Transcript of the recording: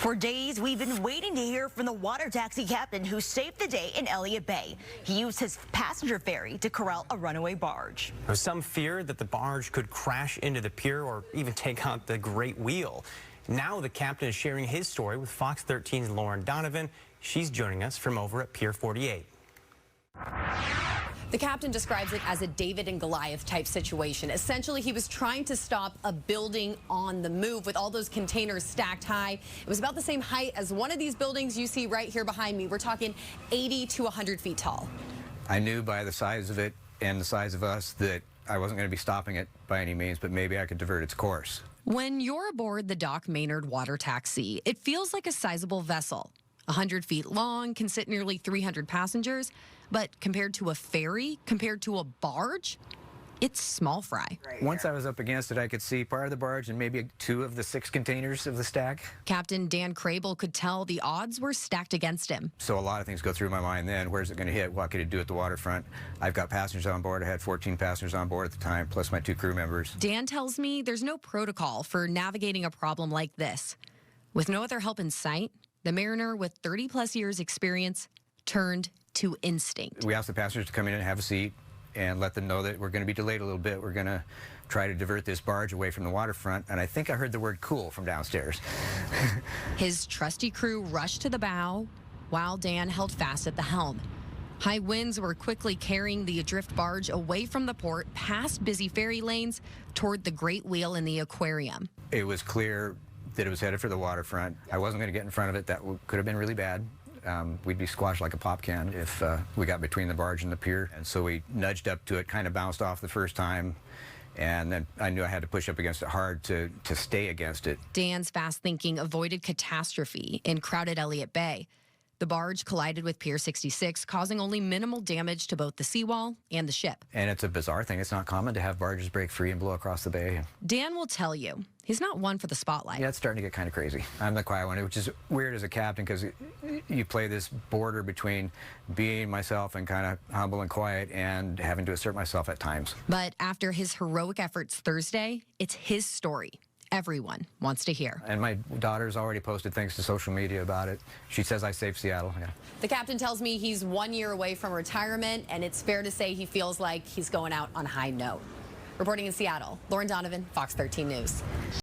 For days, we've been waiting to hear from the water taxi captain who saved the day in Elliott Bay. He used his passenger ferry to corral a runaway barge. Some feared that the barge could crash into the pier or even take out the great wheel. Now the captain is sharing his story with Fox 13's Lauren Donovan. She's joining us from over at Pier 48. The captain describes it as a David and Goliath type situation. Essentially, he was trying to stop a building on the move with all those containers stacked high. It was about the same height as one of these buildings you see right here behind me. We're talking 80 to 100 feet tall. I knew by the size of it and the size of us that I wasn't going to be stopping it by any means, but maybe I could divert its course. When you're aboard the Doc Maynard water taxi, it feels like a sizable vessel. 100 feet long, can sit nearly 300 passengers, but compared to a ferry, compared to a barge, it's small fry. Once I was up against it, I could see part of the barge and maybe 2 of the 6 containers of the stack. Captain Dan Crable could tell the odds were stacked against him. So a lot of things go through my mind then. Where's it going to hit? What could it do at the waterfront? I've got passengers on board. I had 14 passengers on board at the time, plus my 2 crew members. Dan tells me there's no protocol for navigating a problem like this. With no other help in sight, the mariner with 30-plus years experience turned to instinct. We asked the passengers to come in and have a seat and let them know that we're going to be delayed a little bit. We're going to try to divert this barge away from the waterfront, and I think I heard the word cool from downstairs. His trusty crew rushed to the bow while Dan held fast at the helm. High winds were quickly carrying the adrift barge away from the port, past busy ferry lanes, toward the great wheel in the aquarium. It was clear that it was headed for the waterfront. I wasn't going to get in front of it. That could have been really bad. We'd be squashed like a pop can if we got between the barge and the pier. And so we nudged up to it, kind of bounced off the first time, and then I knew I had to push up against it hard to stay against it. Dan's fast thinking avoided catastrophe in crowded Elliott Bay. The barge collided with Pier 66, causing only minimal damage to both the seawall and the ship. And it's a bizarre thing. It's not common to have barges break free and blow across the bay. Dan will tell you, he's not one for the spotlight. Yeah, it's starting to get kind of crazy. I'm the quiet one, which is weird as a captain because you play this border between being myself and kind of humble and quiet and having to assert myself at times. But after his heroic efforts Thursday, it's his story everyone wants to hear. And my daughter's already posted things to social media about it. She says I saved Seattle. Yeah. The captain tells me he's 1 year away from retirement, and it's fair to say he feels like he's going out on a high note. Reporting in Seattle, Lauren Donovan, Fox 13 News.